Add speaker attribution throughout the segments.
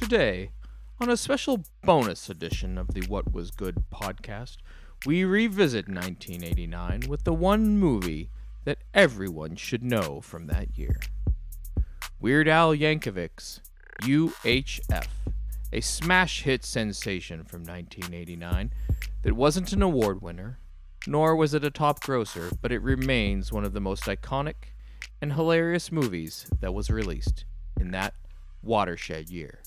Speaker 1: Today, on a special bonus edition of the What Was Good podcast, we revisit 1989 with the one movie that everyone should know from that year. Weird Al Yankovic's UHF, a smash hit sensation from 1989 that wasn't an award winner, nor was it a top grosser, but it remains one of the most iconic and hilarious movies that was released in that watershed year.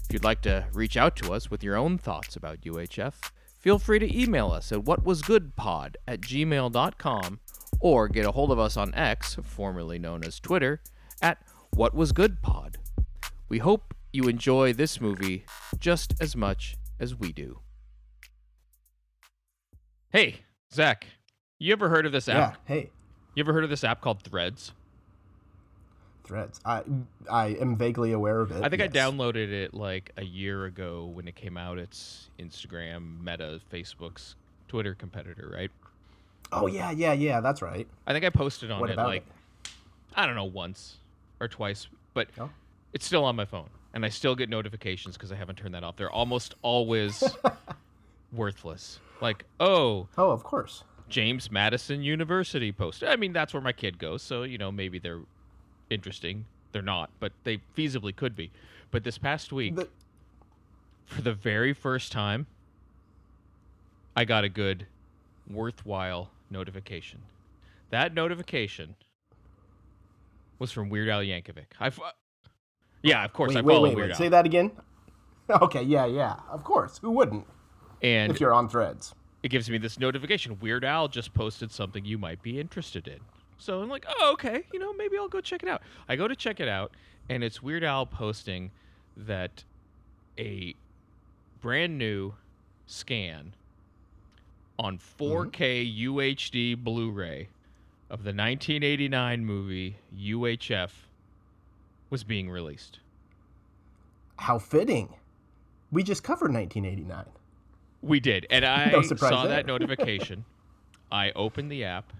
Speaker 1: If you'd like to reach out to us with your own thoughts about UHF, feel free to email us at whatwasgoodpod@gmail.com or get a hold of us on X, formerly known as Twitter, at whatwasgoodpod. We hope you enjoy this movie just as much as we do. Hey, Zach, you ever heard of this app?
Speaker 2: Yeah, hey.
Speaker 1: You ever heard of this app called Threads?
Speaker 2: Threads. I am vaguely aware of it.
Speaker 1: I think
Speaker 2: yes.
Speaker 1: I downloaded it like a year ago when it came out. It's Instagram, Meta, Facebook's Twitter competitor, right?
Speaker 2: Oh, yeah, that's right.
Speaker 1: I think I posted on
Speaker 2: What
Speaker 1: it
Speaker 2: about
Speaker 1: like,
Speaker 2: it?
Speaker 1: I don't know, once or twice, but
Speaker 2: Oh.
Speaker 1: it's still on my phone. And I still get notifications because I haven't turned that off. They're almost always worthless. Like,
Speaker 2: Oh, of course.
Speaker 1: James Madison University posted. I mean, that's where my kid goes, so, maybe they're interesting. They're not, but they feasibly could be. But this past week, for the very first time, I got a good, worthwhile notification. That notification was from Weird Al Yankovic. Yeah, of course, I follow Weird Al.
Speaker 2: Say that again? Okay, yeah. Of course. Who wouldn't?
Speaker 1: And
Speaker 2: if you're on Threads.
Speaker 1: It gives me this notification. Weird Al just posted something you might be interested in. So I'm like, oh, okay, maybe I'll go check it out. I go to check it out, and it's Weird Al posting that a brand new scan on 4K UHD Blu-ray of the 1989 movie UHF was being released.
Speaker 2: How fitting. We just covered 1989.
Speaker 1: We did, and I
Speaker 2: No surprise
Speaker 1: saw
Speaker 2: there.
Speaker 1: that notification. I opened the app.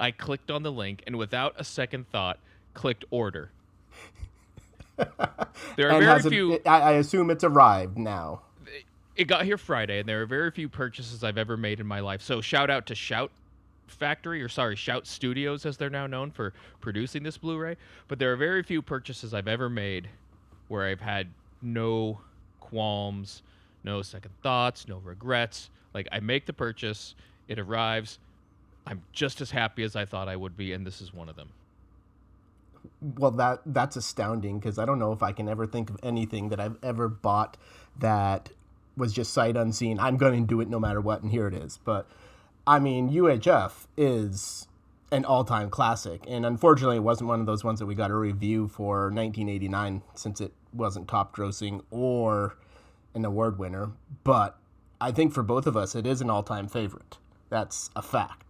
Speaker 1: I clicked on the link, and without a second thought, clicked order. There are very few.
Speaker 2: I assume it's arrived now.
Speaker 1: It got here Friday, and there are very few purchases I've ever made in my life. So shout out to Shout Studios, as they're now known, for producing this Blu-ray. But there are very few purchases I've ever made where I've had no qualms, no second thoughts, no regrets. Like, I make the purchase, it arrives, I'm just as happy as I thought I would be, and this is one of them.
Speaker 2: Well, that's astounding, because I don't know if I can ever think of anything that I've ever bought that was just sight unseen. I'm going to do it no matter what, and here it is. But, I mean, UHF is an all-time classic, and unfortunately it wasn't one of those ones that we got a review for 1989, since it wasn't top-grossing or an award winner. But I think for both of us, it is an all-time favorite. That's a fact.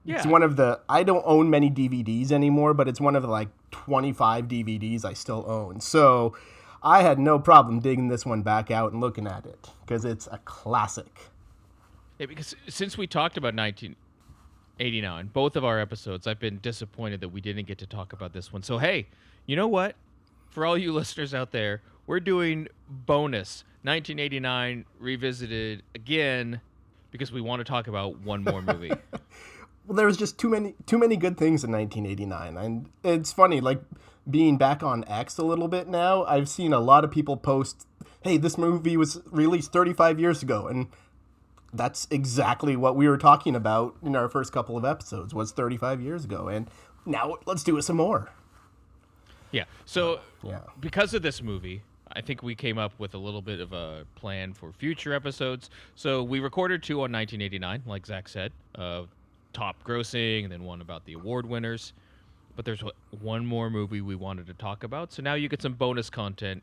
Speaker 2: It's one of the, I don't own many DVDs anymore, but it's one of the like 25 DVDs I still own. So I had no problem digging this one back out and looking at it, because it's a classic.
Speaker 1: Yeah, because since we talked about 1989, both of our episodes, I've been disappointed that we didn't get to talk about this one. So hey, you know what? For all you listeners out there, we're doing bonus 1989 revisited again, because we want to talk about one more movie.
Speaker 2: Well, there was just too many good things in 1989, and it's funny, like being back on X a little bit now. I've seen a lot of people post, "Hey, this movie was released 35 years ago," and that's exactly what we were talking about in our first couple of episodes. Was 35 years ago, and now let's do it some more.
Speaker 1: Yeah. So because of this movie, I think we came up with a little bit of a plan for future episodes. So we recorded 2 on 1989, like Zach said, top grossing, and then one about the award winners. But there's one more movie we wanted to talk about. So now you get some bonus content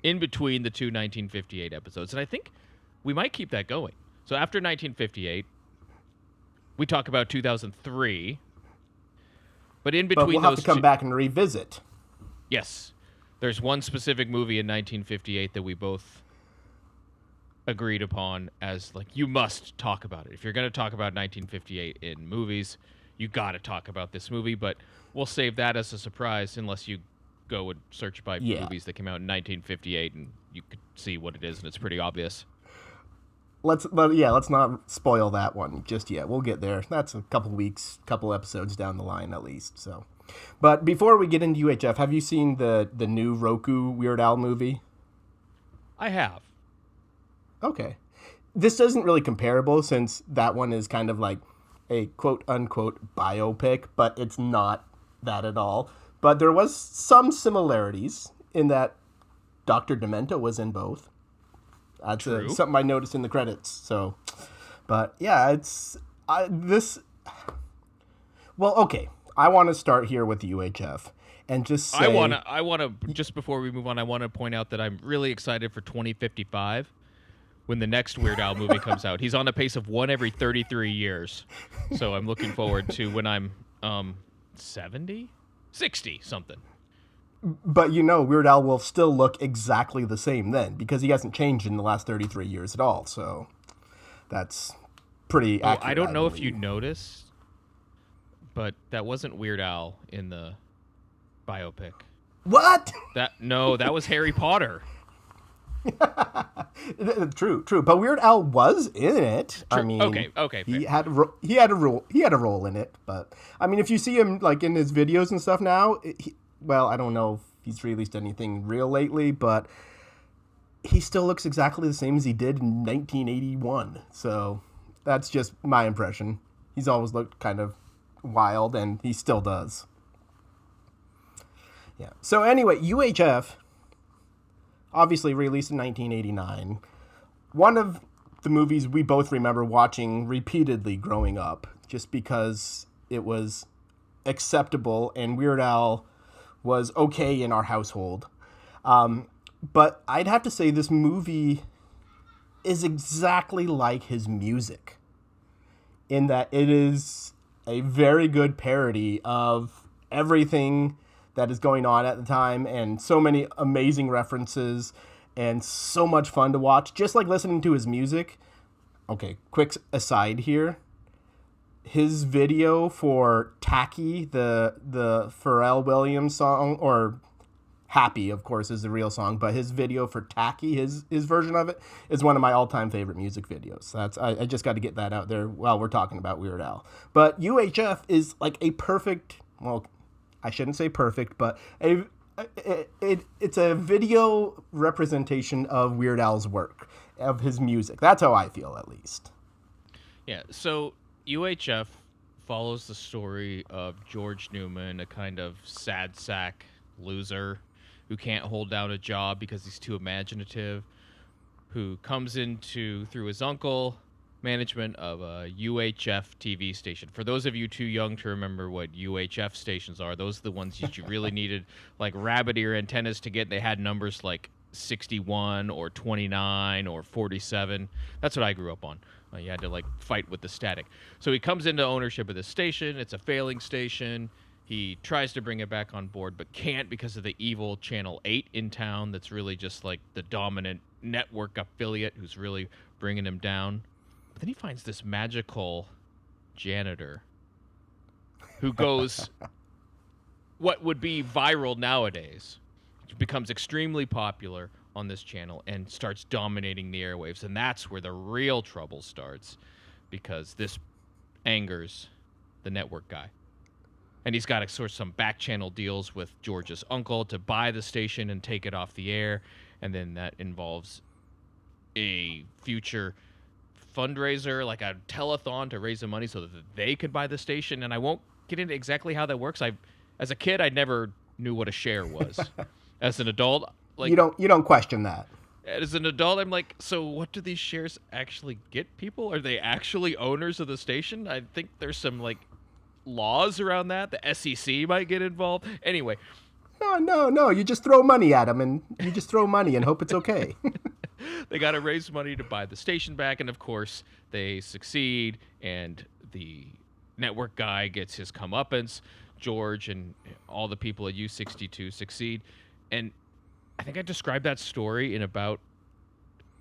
Speaker 1: in between the 2 1958 episodes. And I think we might keep that going. So after 1958, we talk about 2003. But in between
Speaker 2: we'll have to come back and revisit.
Speaker 1: Yes. There's one specific movie in 1958 that we both agreed upon as, like, you must talk about it. If you're going to talk about 1958 in movies, you got to talk about this movie, but we'll save that as a surprise unless you go and search by
Speaker 2: Yeah.
Speaker 1: movies that came out in 1958, and you could see what it is, and it's pretty obvious.
Speaker 2: Let's not spoil that one just yet. We'll get there. That's a couple weeks, couple episodes down the line at least. So, but before we get into UHF, have you seen the new Roku Weird Al movie?
Speaker 1: I have.
Speaker 2: Okay. This isn't really comparable since that one is kind of like a quote unquote biopic, but it's not that at all. But there was some similarities in that Dr. Demento was in both. That's something I noticed in the credits. So, but yeah, well, okay. I want to start here with UHF and just say
Speaker 1: I want to just before we move on, I want to point out that I'm really excited for 2055 when the next Weird Al movie comes out. He's on a pace of one every 33 years. So I'm looking forward to when I'm 70, 60 something.
Speaker 2: But Weird Al will still look exactly the same then because he hasn't changed in the last 33 years at all. So that's pretty accurate.
Speaker 1: I don't know if you noticed, but that wasn't Weird Al in the biopic.
Speaker 2: What?
Speaker 1: That was Harry Potter.
Speaker 2: True. But Weird Al was in it.
Speaker 1: True.
Speaker 2: I mean,
Speaker 1: okay.
Speaker 2: He had a role in it. But I mean, if you see him like in his videos and stuff now, I don't know if he's released anything real lately, but he still looks exactly the same as he did in 1981. So that's just my impression. He's always looked kind of wild, and he still does. Yeah. So anyway, UHF, obviously released in 1989. One of the movies we both remember watching repeatedly growing up, just because it was acceptable and Weird Al was okay in our household. But I'd have to say this movie is exactly like his music in that it is a very good parody of everything that is going on at the time and so many amazing references and so much fun to watch. Just like listening to his music. Okay, quick aside here. His video for Tacky, the Pharrell Williams song, or Happy, of course, is the real song, but his video for Tacky, his version of it, is one of my all-time favorite music videos. I just got to get that out there while we're talking about Weird Al. But UHF is like a perfect, well, I shouldn't say perfect, but it's a video representation of Weird Al's work, of his music. That's how I feel, at least.
Speaker 1: Yeah, so UHF follows the story of George Newman, a kind of sad sack loser who can't hold down a job because he's too imaginative, who comes into, through his uncle, management of a UHF TV station. For those of you too young to remember what UHF stations are, those are the ones that you really needed like rabbit ear antennas to get. They had numbers like 61 or 29 or 47. That's what I grew up on. You had to like fight with the static. So he comes into ownership of the station. It's a failing station. He tries to bring it back on board, but can't because of the evil Channel 8 in town that's really just like the dominant network affiliate who's really bringing him down. But then he finds this magical janitor who goes what would be viral nowadays. Becomes extremely popular on this channel and starts dominating the airwaves. And that's where the real trouble starts because this angers the network guy. And he's got to sort of some back channel deals with George's uncle to buy the station and take it off the air. And then that involves a future fundraiser, like a telethon to raise the money so that they could buy the station. And I won't get into exactly how that works. As a kid, I never knew what a share was. As an adult, like
Speaker 2: you don't question that.
Speaker 1: As an adult, I'm like, so what do these shares actually get people? Are they actually owners of the station? I think there's some like laws around that. The SEC might get involved. Anyway.
Speaker 2: No. You just throw money at them and you just throw money and hope it's okay.
Speaker 1: They got to raise money to buy the station back. And of course they succeed. And the network guy gets his comeuppance. George and all the people at U62 succeed. And I think I described that story in about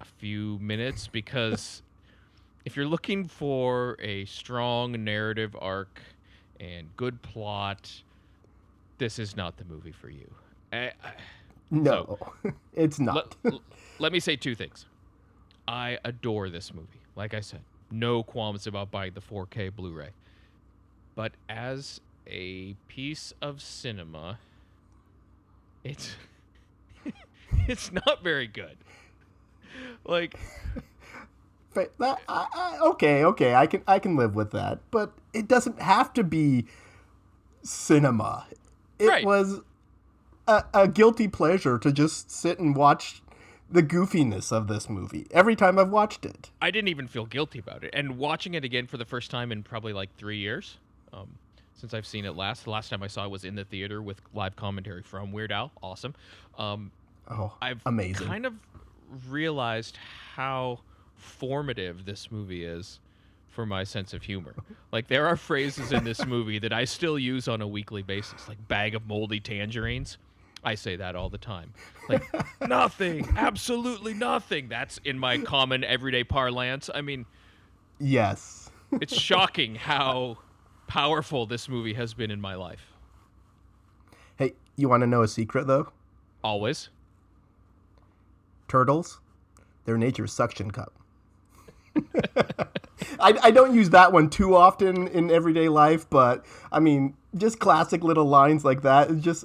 Speaker 1: a few minutes because if you're looking for a strong narrative arc and good plot, this is not the movie for you.
Speaker 2: No, it's
Speaker 1: let,
Speaker 2: not.
Speaker 1: let me say two things. I adore this movie. Like I said, no qualms about buying the 4K Blu-ray. But as a piece of cinema, it's it's not very good. Like,
Speaker 2: Okay, I can live with that, but it doesn't have to be cinema. It
Speaker 1: right.
Speaker 2: was a guilty pleasure to just sit and watch the goofiness of this movie every time I've watched it.
Speaker 1: I didn't even feel guilty about it. And watching it again for the first time in probably like 3 years, since I've seen it last. The last time I saw it was in the theater with live commentary from Weird Al. Awesome. I've
Speaker 2: amazing.
Speaker 1: kind of realized how formative this movie is for my sense of humor. Like, there are phrases in this movie that I still use on a weekly basis, like bag of moldy tangerines. I say that all the time. Like, nothing, absolutely nothing. That's in my common everyday parlance. I mean,
Speaker 2: yes.
Speaker 1: it's shocking how powerful this movie has been in my life.
Speaker 2: Hey, you want to know a secret, though?
Speaker 1: Always.
Speaker 2: Turtles, they're nature's suction cup. I don't use that one too often in everyday life, but, I mean, just classic little lines like that is just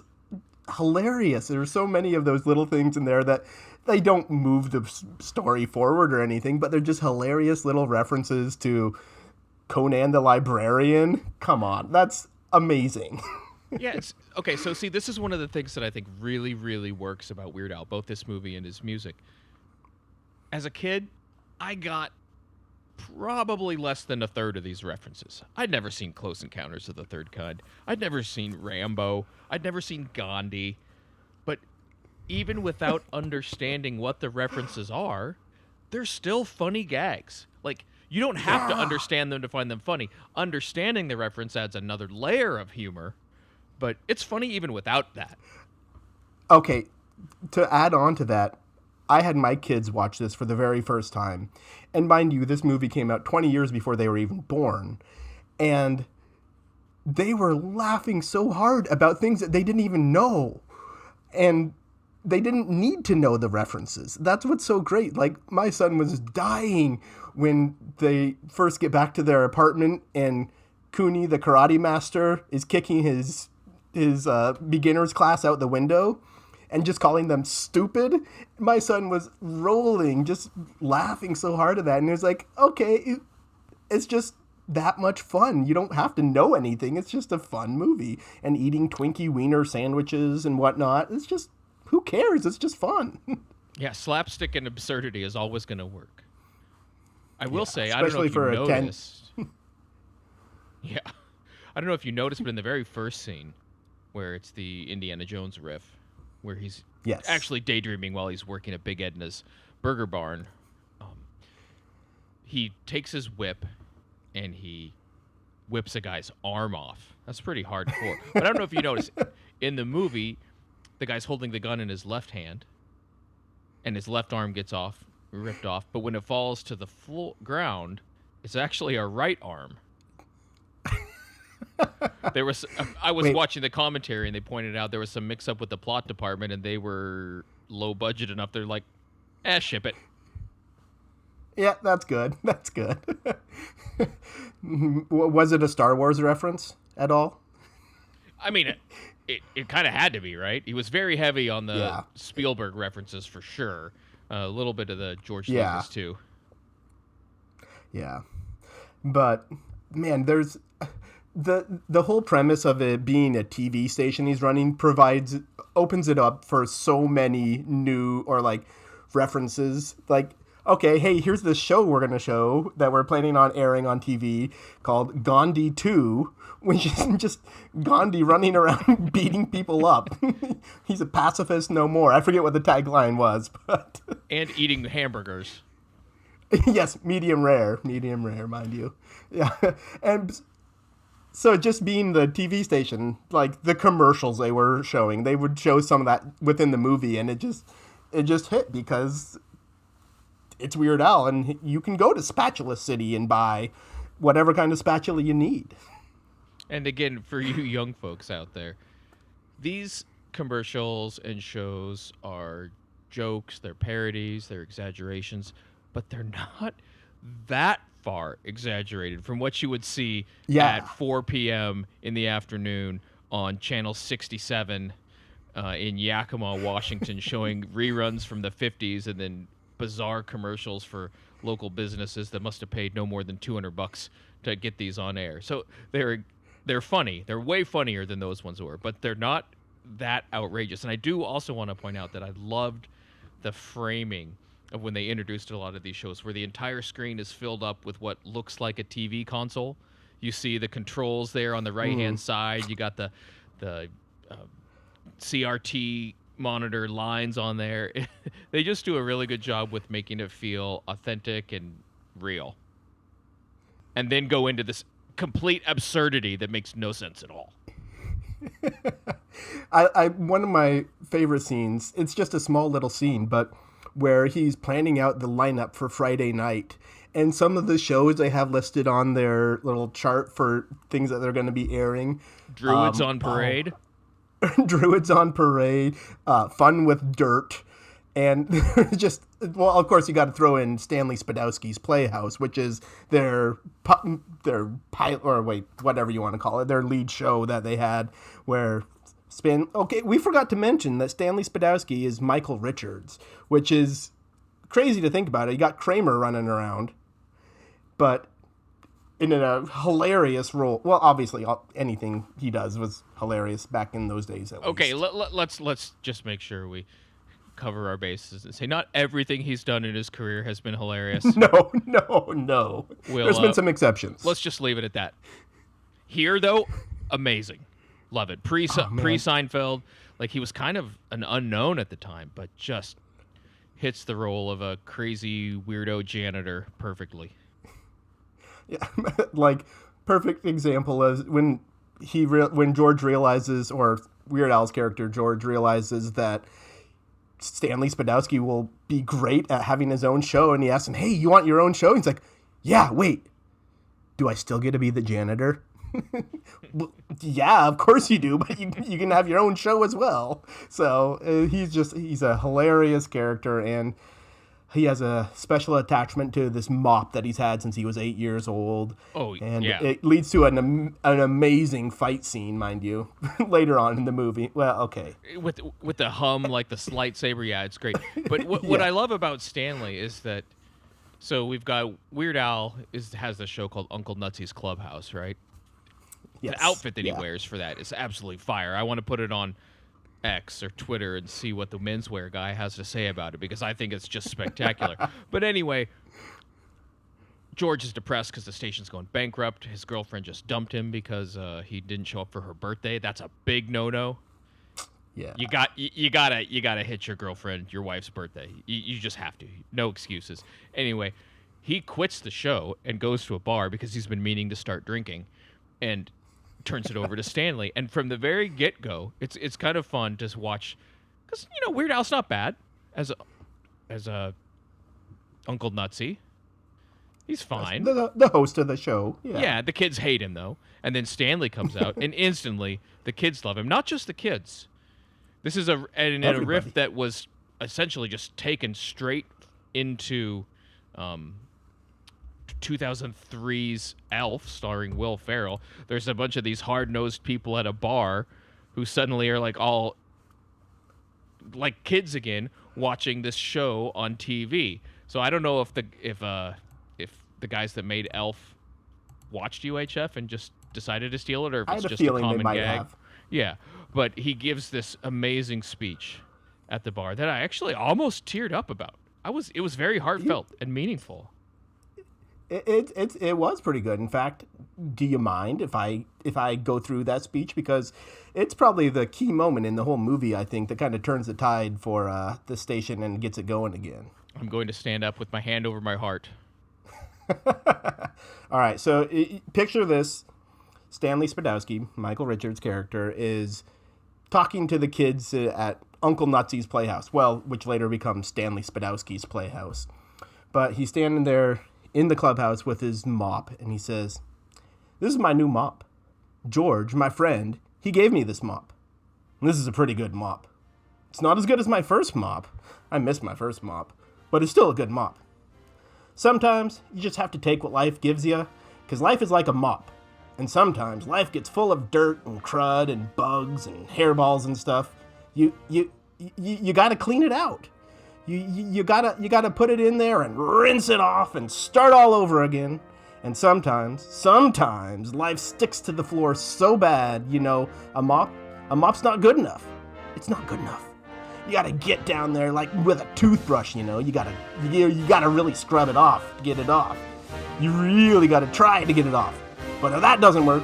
Speaker 2: hilarious. There are so many of those little things in there that they don't move the story forward or anything, but they're just hilarious little references to Conan the Librarian. Come on, that's amazing.
Speaker 1: Yeah, okay, so see, this is one of the things that I think really, really works about Weird Al, both this movie and his music. As a kid, I got probably less than a third of these references. I'd never seen Close Encounters of the Third Kind. I'd never seen Rambo. I'd never seen Gandhi. But even without understanding what the references are, they're still funny gags. Like, you don't have to understand them to find them funny. Understanding the reference adds another layer of humor, but it's funny even without that.
Speaker 2: Okay, to add on to that, I had my kids watch this for the very first time. And mind you, this movie came out 20 years before they were even born. And they were laughing so hard about things that they didn't even know. And they didn't need to know the references. That's what's so great. Like, my son was dying when they first get back to their apartment and Cooney, the karate master, is kicking his beginner's class out the window and just calling them stupid. My son was rolling, just laughing so hard at that. And he was like, okay, it's just that much fun. You don't have to know anything. It's just a fun movie. And eating Twinkie Wiener sandwiches and whatnot, it's just, who cares? It's just fun.
Speaker 1: Yeah, slapstick and absurdity is always going to work. I will say, I don't know
Speaker 2: especially
Speaker 1: if
Speaker 2: for
Speaker 1: you
Speaker 2: a
Speaker 1: noticed. Yeah. I don't know if you noticed, but in the very first scene, where it's the Indiana Jones riff, where he's actually daydreaming while he's working at Big Edna's Burger Barn, he takes his whip and he whips a guy's arm off. That's pretty hardcore. But I don't know if you noticed, in the movie, the guy's holding the gun in his left hand, and his left arm gets ripped off. But when it falls to the ground, it's actually a right arm. I was watching the commentary, and they pointed out there was some mix-up with the plot department, and they were low budget enough. They're like, ship it.
Speaker 2: Yeah, that's good. That's good. Was it a Star Wars reference at all?
Speaker 1: I mean, it kind of had to be, right? He was very heavy on the Spielberg references for sure. A little bit of the George Lucas too.
Speaker 2: Yeah. But, man, there's... The whole premise of it being a TV station he's running opens it up for so many new or like references. Like, okay, hey, here's this show we're going to show that we're planning on airing on TV called Gandhi 2, which is just Gandhi running around beating people up. He's a pacifist no more. I forget what the tagline was, but...
Speaker 1: And eating hamburgers.
Speaker 2: Yes, medium rare, mind you. Yeah, and... So just being the TV station, like the commercials they were showing, they would show some of that within the movie, and it just hit because it's Weird Al, and you can go to Spatula City and buy whatever kind of spatula you need.
Speaker 1: And again, for you young folks out there, these commercials and shows are jokes, they're parodies, they're exaggerations, but they're not that far exaggerated from what you would see
Speaker 2: Yeah.
Speaker 1: at 4 p.m. in the afternoon on Channel 67 in Yakima, Washington, showing reruns from the 50s and then bizarre commercials for local businesses that must have paid no more than $200 to get these on air. So they're funny. They're way funnier than those ones were, but they're not that outrageous. And I do also want to point out that I loved the framing of when they introduced a lot of these shows, where the entire screen is filled up with what looks like a TV console. You see the controls there on the right-hand side. You got the CRT monitor lines on there. They just do a really good job with making it feel authentic and real. And then go into this complete absurdity that makes no sense at all.
Speaker 2: I one of my favorite scenes, it's just a small little scene, but where he's planning out the lineup for Friday night. And some of the shows they have listed on their little chart for things that they're going to be airing.
Speaker 1: Druids on Parade.
Speaker 2: Druids on Parade, Fun with Dirt, and just, well, of course you got to throw in Stanley Spadowski's Playhouse, which is their pilot, or wait, whatever you want to call it, their lead show that they had where okay, we forgot to mention that Stanley Spadowski is Michael Richards, which is crazy to think about it. You got Kramer running around, but in a hilarious role. Well, obviously, anything he does was hilarious back in those days.
Speaker 1: Okay, let's just make sure we cover our bases and say not everything he's done in his career has been hilarious.
Speaker 2: No. There's been some exceptions.
Speaker 1: Let's just leave it at that. Here, though, amazing. Love it. Pre-Seinfeld, like he was kind of an unknown at the time, but just hits the role of a crazy weirdo janitor perfectly.
Speaker 2: Yeah, like perfect example is when George realizes, or Weird Al's character George realizes that Stanley Spadowski will be great at having his own show, and he asks him, "Hey, you want your own show?" And he's like, "Yeah, wait, do I still get to be the janitor?" Well, yeah, of course you do, but you can have your own show as well. So he's a hilarious character, and he has a special attachment to this mop that he's had since he was 8 years old.
Speaker 1: Oh,
Speaker 2: and
Speaker 1: yeah.
Speaker 2: It leads to an amazing fight scene, mind you, later on in the movie. Well, okay.
Speaker 1: With the hum, like the lightsaber, yeah, it's great. But what I love about Stanley is that, so we've got Weird Al has the show called Uncle Nutsy's Clubhouse, right?
Speaker 2: Yes.
Speaker 1: The outfit that he wears for that is absolutely fire. I want to put it on X or Twitter and see what the menswear guy has to say about it, because I think it's just spectacular. But anyway, George is depressed because the station's going bankrupt. His girlfriend just dumped him because he didn't show up for her birthday. That's a big no-no.
Speaker 2: Yeah.
Speaker 1: You gotta hit your girlfriend, your wife's birthday. You just have to. No excuses. Anyway, he quits the show and goes to a bar because he's been meaning to start drinking, and turns it over to Stanley. And from the very get-go, it's kind of fun to watch, because Weird Al's not bad as a Uncle Nutsy. He's fine.
Speaker 2: The host of the show.
Speaker 1: Yeah, the kids hate him though. And then Stanley comes out, and instantly the kids love him. Not just the kids. This is a riff that was essentially just taken straight into 2003's Elf, starring Will Ferrell. There's a bunch of these hard-nosed people at a bar who suddenly are like all like kids again, watching this show on TV. So I don't know if the guys that made Elf watched UHF and just decided to steal it, or if it's just a common gag.
Speaker 2: Have.
Speaker 1: Yeah, but he gives this amazing speech at the bar that I actually almost teared up about. It was very heartfelt and meaningful.
Speaker 2: It was pretty good. In fact, do you mind if I go through that speech, because it's probably the key moment in the whole movie, I think, that kind of turns the tide for the station and gets it going again.
Speaker 1: I'm going to stand up with my hand over my heart.
Speaker 2: All right, so picture this. Stanley Spadowski, Michael Richards' character, is talking to the kids at Uncle Nutsy's Playhouse, which later becomes Stanley Spadowski's Playhouse. But he's standing there in the clubhouse with his mop, and he says, "This is my new mop. George, my friend, he gave me this mop. And this is a pretty good mop. It's not as good as my first mop. I missed my first mop, but it's still a good mop. Sometimes you just have to take what life gives you, because life is like a mop. And sometimes life gets full of dirt and crud and bugs and hairballs and stuff. You gotta clean it out. You gotta put it in there and rinse it off and start all over again. And sometimes life sticks to the floor so bad, a mop's not good enough. It's not good enough. You gotta get down there like with a toothbrush, you gotta really scrub it off to get it off. You really gotta try to get it off. But if that doesn't work,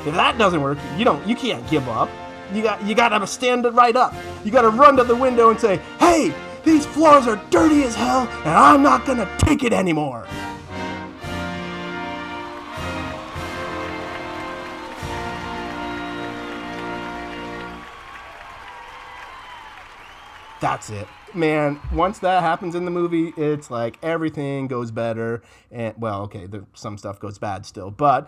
Speaker 2: you can't give up. You gotta stand it right up. You gotta run to the window and say, "Hey, these floors are dirty as hell, and I'm not gonna take it anymore." That's it. Man, once that happens in the movie, it's like everything goes better. And, well, okay, some stuff goes bad still. But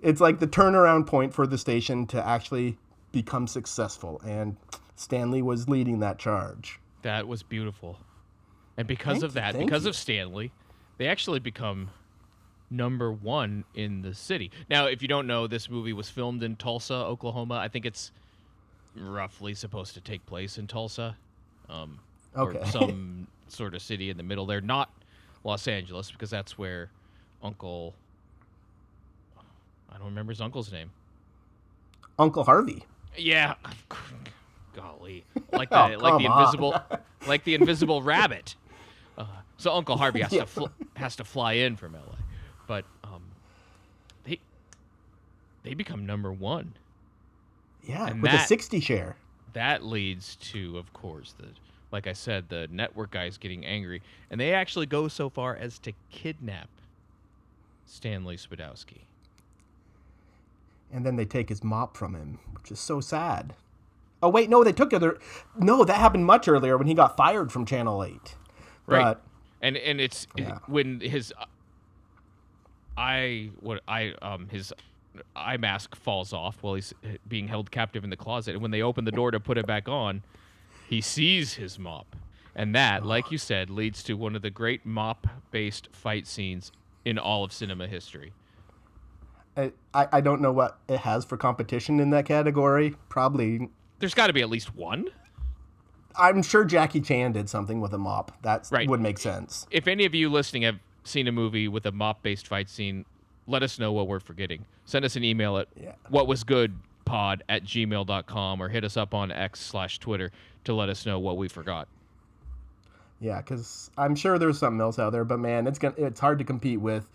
Speaker 2: it's like the turnaround point for the station to actually become successful. And Stanley was leading that charge.
Speaker 1: That was beautiful. And because of Stanley, they actually become number one in the city. Now, if you don't know, this movie was filmed in Tulsa, Oklahoma. I think it's roughly supposed to take place in Tulsa.
Speaker 2: Okay.
Speaker 1: Or some sort of city in the middle there. Not Los Angeles, because that's where I don't remember his uncle's name.
Speaker 2: Uncle Harvey.
Speaker 1: Yeah. Golly. Like the invisible rabbit. So Uncle Harvey has to fly in from LA. But they become number one.
Speaker 2: Yeah,
Speaker 1: and
Speaker 2: with a 60 share.
Speaker 1: That leads to, of course, like I said, the network guys getting angry. And they actually go so far as to kidnap Stanley Spadowski.
Speaker 2: And then they take his mop from him, which is so sad. Oh, wait, no, No, that happened much earlier when he got fired from Channel 8.
Speaker 1: Right.
Speaker 2: But,
Speaker 1: and it's when his eye mask falls off while he's being held captive in the closet. And when they open the door to put it back on, he sees his mop. And that, like you said, leads to one of the great mop-based fight scenes in all of cinema history.
Speaker 2: I don't know what it has for competition in that category. Probably.
Speaker 1: There's got to be at least one.
Speaker 2: I'm sure Jackie Chan did something with a mop. That
Speaker 1: right.
Speaker 2: Would make sense.
Speaker 1: If any of you listening have seen a movie with a mop-based fight scene, let us know what we're forgetting. Send us an email at whatwasgoodpod@gmail.com or hit us up on X/Twitter to let us know what we forgot.
Speaker 2: Yeah, because I'm sure there's something else out there, but man, it's hard to compete with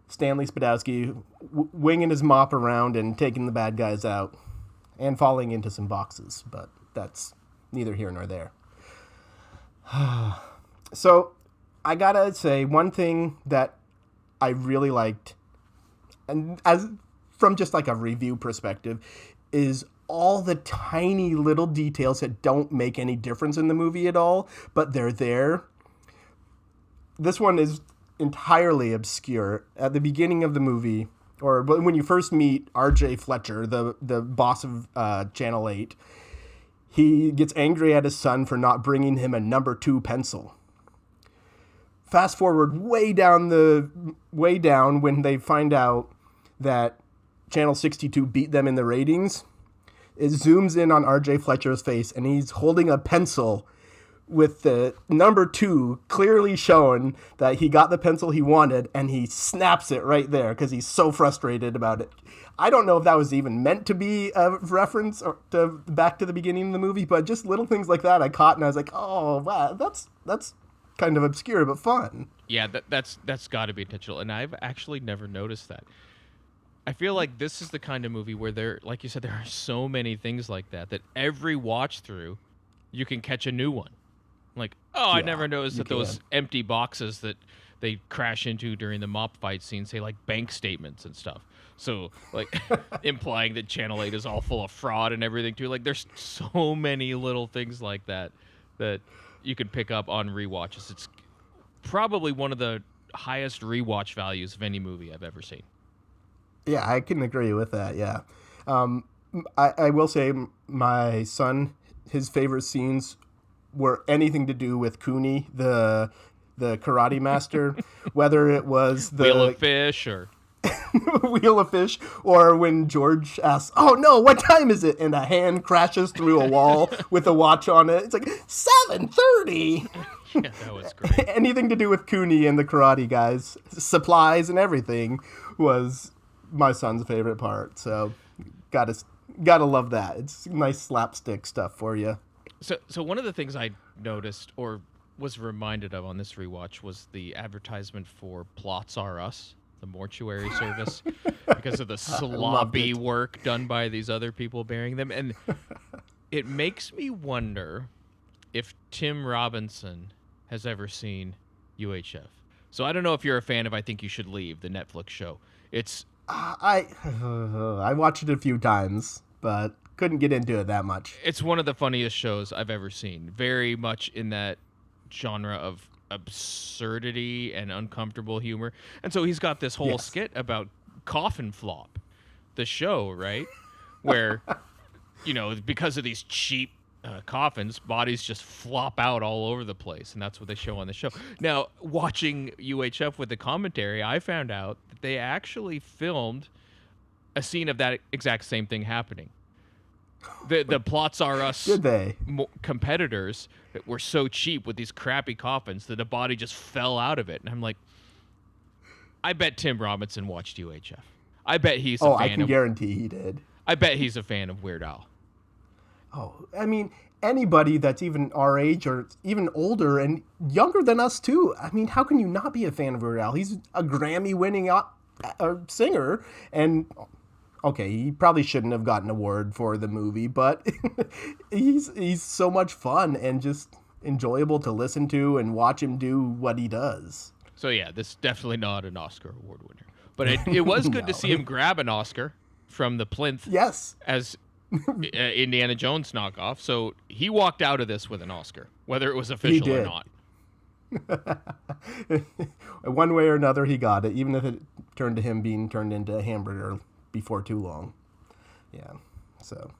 Speaker 2: Stanley Spadowski winging his mop around and taking the bad guys out and falling into some boxes, but that's neither here nor there. So I gotta say, one thing that I really liked, and as from just like a review perspective, is all the tiny little details that don't make any difference in the movie at all, but they're there. This one is entirely obscure. At the beginning of the movie, or when you first meet R.J. Fletcher, the boss of Channel 8, he gets angry at his son for not bringing him a number 2 pencil. Fast forward way down when they find out that Channel 62 beat them in the ratings. It zooms in on R.J. Fletcher's face, and he's holding a pencil with the number 2 clearly showing that he got the pencil he wanted, and he snaps it right there because he's so frustrated about it. I don't know if that was even meant to be a reference or back to the beginning of the movie, but just little things like that I caught, and I was like, oh, wow, that's kind of obscure but fun.
Speaker 1: Yeah, that's got to be intentional, and I've actually never noticed that. I feel like this is the kind of movie where like you said, there are so many things like that every watch through, you can catch a new one. Like, I never noticed that those empty boxes that they crash into during the mop fight scene say like bank statements and stuff. So like implying that Channel 8 is all full of fraud and everything too. Like there's so many little things like that you can pick up on rewatches. It's probably one of the highest rewatch values of any movie I've ever seen.
Speaker 2: Yeah, I can agree with that, yeah. I will say my son, his favorite scenes were anything to do with Cooney, the karate master, whether it was
Speaker 1: Wheel
Speaker 2: the
Speaker 1: of Fish or
Speaker 2: wheel of fish, or when George asks, "Oh no, what time is it?" and a hand crashes through a wall with a watch on it. It's like 7:30.
Speaker 1: yeah, that was great.
Speaker 2: Anything to do with Cooney and the karate guys, supplies and everything was my son's favorite part. So gotta love that. It's nice slapstick stuff for you.
Speaker 1: So one of the things I noticed or was reminded of on this rewatch was the advertisement for Plots R Us, the mortuary service, because of the sloppy work done by these other people bearing them. And it makes me wonder if Tim Robinson has ever seen UHF. So I don't know if you're a fan of I Think You Should Leave, the Netflix show. It's
Speaker 2: I watched it a few times, but couldn't get into it that much.
Speaker 1: It's one of the funniest shows I've ever seen. Very much in that genre of absurdity and uncomfortable humor. And so he's got this whole skit about Coffin Flop, the show, right? Where, because of these cheap coffins, bodies just flop out all over the place. And that's what they show on the show. Now, watching UHF with the commentary, I found out that they actually filmed a scene of that exact same thing happening. The Plots R Us
Speaker 2: Did they?
Speaker 1: competitors that were so cheap with these crappy coffins that a body just fell out of it. And I'm like, I bet Tim Robinson watched UHF. I bet he's a fan
Speaker 2: I can guarantee he did.
Speaker 1: I bet he's a fan of Weird Al.
Speaker 2: Oh, I mean, anybody that's even our age or even older and younger than us too. I mean, how can you not be a fan of Weird Al? He's a Grammy-winning singer, and okay, he probably shouldn't have gotten an award for the movie, but he's so much fun and just enjoyable to listen to and watch him do what he does.
Speaker 1: So yeah, this is definitely not an Oscar award winner. But it was good to see him grab an Oscar from the plinth as Indiana Jones knockoff. So he walked out of this with an Oscar, whether it was official or not.
Speaker 2: One way or another, he got it, even if it turned to him being turned into a hamburger before too long. Yeah. So,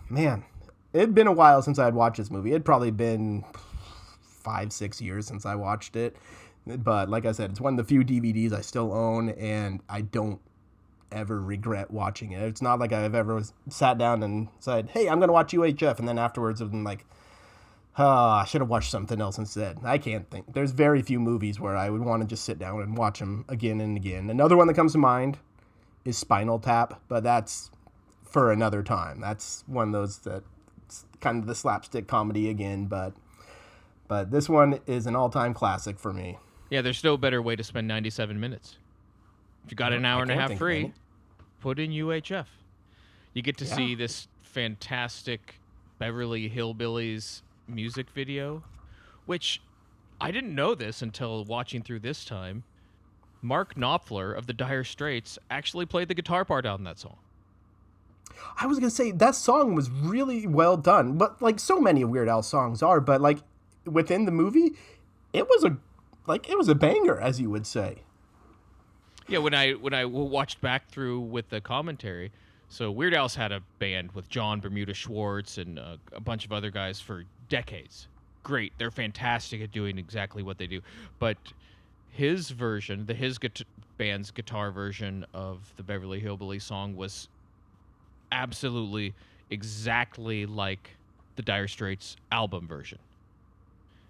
Speaker 2: man, it'd been a while since I'd watched this movie. It'd probably been 5-6 years since I watched it. But like I said, it's one of the few DVDs I still own, and I don't ever regret watching it. It's not like I've ever sat down and said, hey, I'm going to watch UHF, and then afterwards I've been like, I should have watched something else instead. I can't think. There's very few movies where I would want to just sit down and watch them again and again. Another one that comes to mind is Spinal Tap, but that's for another time. That's one of those that's kind of the slapstick comedy again, but this one is an all-time classic for me.
Speaker 1: Yeah, there's no better way to spend 97 minutes. If you got an hour and a half free, put in UHF. You get to see this fantastic Beverly Hillbillies music video, which I didn't know this until watching through this time. Mark Knopfler of the Dire Straits actually played the guitar part on that song.
Speaker 2: I was going to say, that song was really well done, but like so many Weird Al songs are, but like within the movie, it was a banger, as you would say.
Speaker 1: Yeah, when I watched back through with the commentary, so Weird Al's had a band with John Bermuda Schwartz and a bunch of other guys for decades. Great, they're fantastic at doing exactly what they do. But his version, band's guitar version of the Beverly Hillbillies song was absolutely exactly like the Dire Straits album version.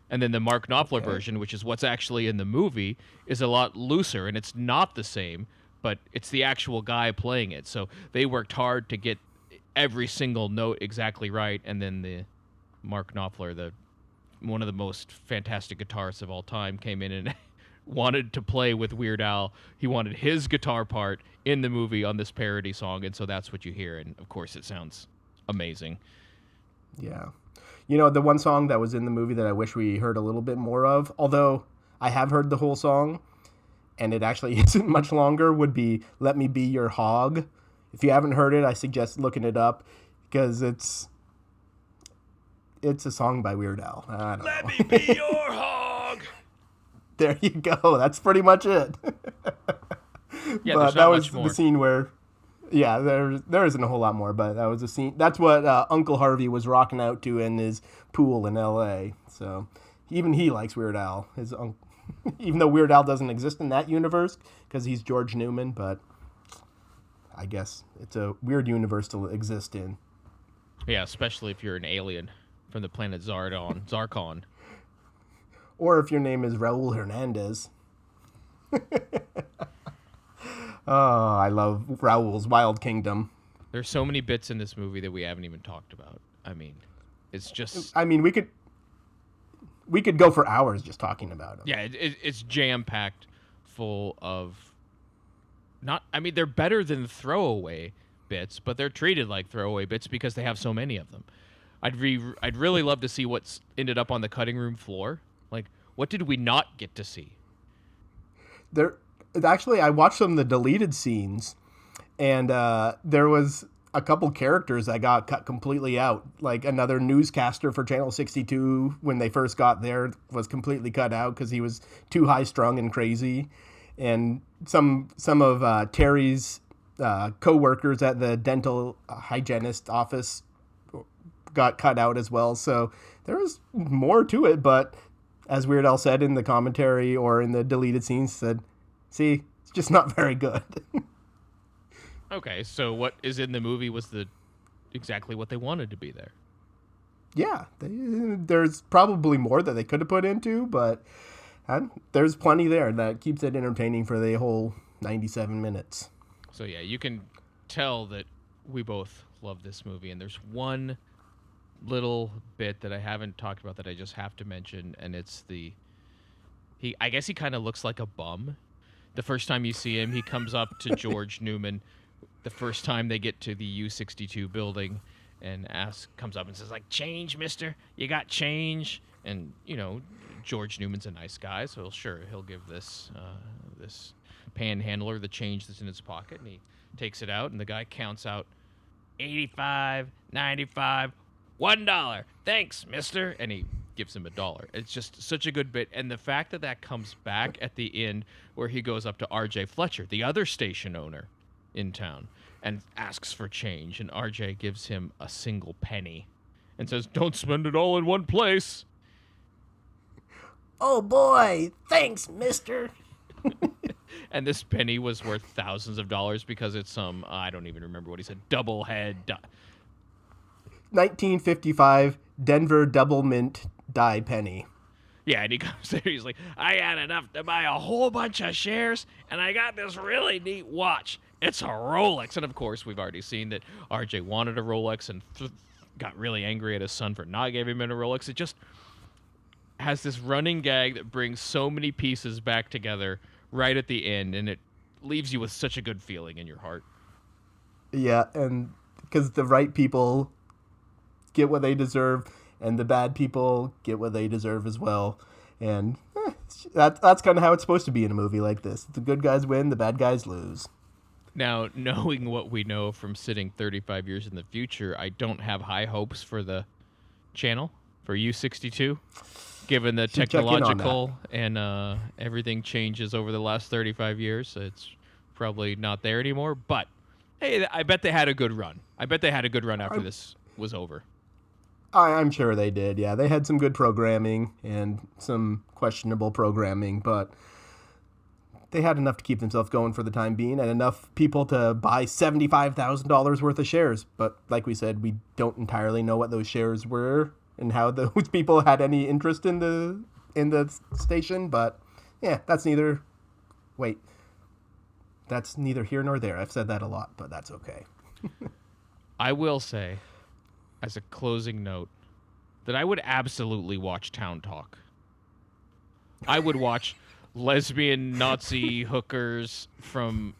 Speaker 1: And then the Mark Knopfler version, which is what's actually in the movie, is a lot looser, and it's not the same, but it's the actual guy playing it. So they worked hard to get every single note exactly right, and then the Mark Knopfler, one of the most fantastic guitarists of all time, came in and wanted to play with Weird Al. He wanted his guitar part in the movie on this parody song, and so that's what you hear, and of course it sounds amazing.
Speaker 2: Yeah. You know, the one song that was in the movie that I wish we heard a little bit more of, although I have heard the whole song, and it actually isn't much longer, would be Let Me Be Your Hog. If you haven't heard it, I suggest looking it up, because it's a song by Weird Al. I don't know.
Speaker 1: Let me be your hog!
Speaker 2: There you go. That's pretty much it.
Speaker 1: Yeah,
Speaker 2: but
Speaker 1: there's not
Speaker 2: that was
Speaker 1: much more.
Speaker 2: the scene where Yeah, there isn't a whole lot more, but that was a scene. That's what Uncle Harvey was rocking out to in his pool in L.A. So even he likes Weird Al. Even though Weird Al doesn't exist in that universe because he's George Newman, but I guess it's a weird universe to exist in.
Speaker 1: Yeah, especially if you're an alien from the planet Zarkon.
Speaker 2: Or if your name is Raul Hernandez. Oh, I love Raul's Wild Kingdom.
Speaker 1: There's so many bits in this movie that we haven't even talked about. I mean, it's just...
Speaker 2: I mean, we could go for hours just talking about them.
Speaker 1: Yeah, it's jam-packed full of... they're better than throwaway bits, but they're treated like throwaway bits because they have so many of them. I'd really love to see what's ended up on the cutting room floor. Like, what did we not get to see?
Speaker 2: Actually, I watched some of the deleted scenes, and there was a couple characters that got cut completely out. Like another newscaster for Channel 62 when they first got there was completely cut out because he was too high-strung and crazy. And some of Terry's co-workers at the dental hygienist office got cut out as well. So there was more to it, but as Weird Al said in the commentary or in the deleted scenes, said, see, it's just not very good.
Speaker 1: Okay, so what is in the movie was exactly what they wanted to be there.
Speaker 2: Yeah, there's probably more that they could have put into, but there's plenty there that keeps it entertaining for the whole 97 minutes.
Speaker 1: So yeah, you can tell that we both love this movie, and there's one little bit that I haven't talked about that I just have to mention, and it's I guess he kind of looks like a bum. The first time you see him, he comes up to George Newman the first time they get to the U62 building and comes up and says, like, change, mister? You got change? And, George Newman's a nice guy, so he'll give this panhandler the change that's in his pocket, and he takes it out, and the guy counts out 85, 95, $1. Thanks, mister. And he gives him $1. It's just such a good bit. And the fact that comes back at the end where he goes up to RJ Fletcher, the other station owner in town, and asks for change. And RJ gives him a single penny and says, don't spend it all in one place.
Speaker 2: Oh, boy. Thanks, mister.
Speaker 1: And this penny was worth thousands of dollars because it's I don't even remember what he said, double head.
Speaker 2: 1955 Denver double mint die penny.
Speaker 1: Yeah, and he comes there, he's like, I had enough to buy a whole bunch of shares, and I got this really neat watch. It's a Rolex. And, of course, we've already seen that RJ wanted a Rolex and got really angry at his son for not giving him a Rolex. It just has this running gag that brings so many pieces back together right at the end, and it leaves you with such a good feeling in your heart. Yeah,
Speaker 2: and because the right people get what they deserve, and the bad people get what they deserve as well. And that's kind of how it's supposed to be in a movie like this. The good guys win, the bad guys lose.
Speaker 1: Now, knowing what we know from sitting 35 years in the future, I don't have high hopes for the channel, for U62, given the technological and everything changes over the last 35 years. It's probably not there anymore. But, hey, I bet they had a good run. After this was over.
Speaker 2: I'm sure they did, yeah. They had some good programming and some questionable programming, but they had enough to keep themselves going for the time being and enough people to buy $75,000 worth of shares. But like we said, we don't entirely know what those shares were and how those people had any interest in the station. But yeah, that's neither here nor there. I've said that a lot, but that's okay.
Speaker 1: I will say, as a closing note, that I would absolutely watch Town Talk. I would watch lesbian Nazi hookers from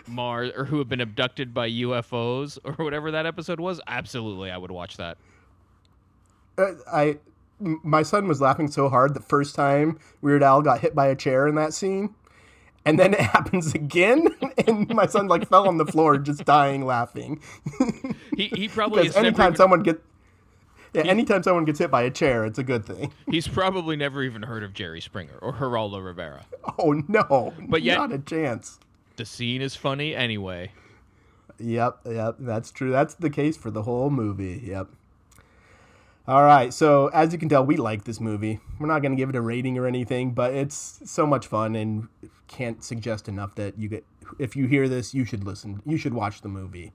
Speaker 1: Mars, or who have been abducted by UFOs, or whatever that episode was. Absolutely, I would watch that.
Speaker 2: My son was laughing so hard the first time Weird Al got hit by a chair in that scene. And then it happens again, and my son fell on the floor, just dying laughing.
Speaker 1: He probably
Speaker 2: because anytime someone gets hit by a chair, it's a good thing.
Speaker 1: He's probably never even heard of Jerry Springer or Geraldo Rivera.
Speaker 2: Oh no,
Speaker 1: but yet,
Speaker 2: not a chance.
Speaker 1: The scene is funny anyway.
Speaker 2: Yep, that's true. That's the case for the whole movie. Yep. All right, so as you can tell, we like this movie. We're not going to give it a rating or anything, but it's so much fun, and can't suggest enough that if you hear this, you should listen. You should watch the movie.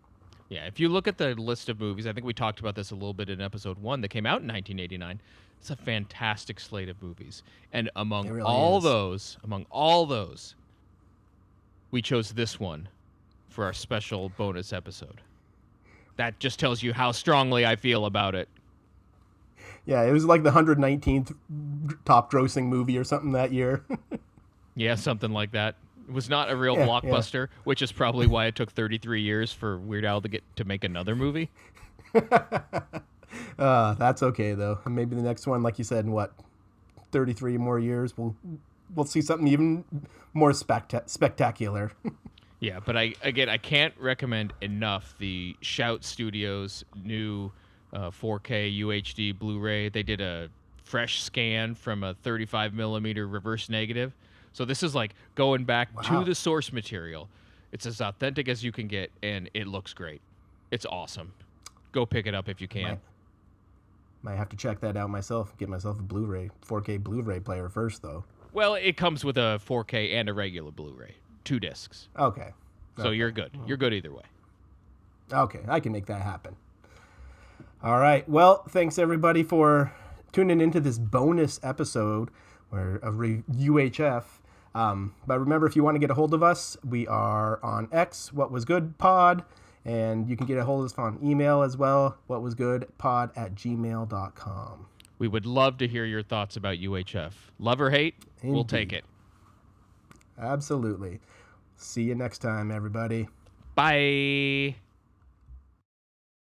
Speaker 1: Yeah, if you look at the list of movies, I think we talked about this a little bit in episode 1 that came out in 1989. It's a fantastic slate of movies. And among all those, we chose this one for our special bonus episode. That just tells you how strongly I feel about it.
Speaker 2: Yeah, it was like the 119th top grossing movie or something that year.
Speaker 1: Yeah, something like that. It was not a real blockbuster, which is probably why it took 33 years for Weird Al to make another movie.
Speaker 2: That's okay though. Maybe the next one, like you said, in 33 more years, we'll see something even more spectacular.
Speaker 1: Yeah, but I can't recommend enough the Shout Studios new 4K UHD Blu-ray. They did a fresh scan from a 35 millimeter reverse negative. So this is like going back to the source material. It's as authentic as you can get, and it looks great. It's awesome. Go pick it up if you can.
Speaker 2: Might have to check that out myself. Get myself a 4K Blu-ray player first, though.
Speaker 1: Well, it comes with a 4K and a regular Blu-ray. 2 discs.
Speaker 2: Okay.
Speaker 1: So you're good. You're good either way.
Speaker 2: Okay, I can make that happen. All right. Well, thanks everybody for tuning into this bonus episode of UHF. But remember, if you want to get a hold of us, we are on X, What Was Good Pod, and you can get a hold of us on email as well, whatwasgoodpod@gmail.com.
Speaker 1: We would love to hear your thoughts about UHF. Love or hate, We'll take it.
Speaker 2: Absolutely. See you next time, everybody.
Speaker 1: Bye.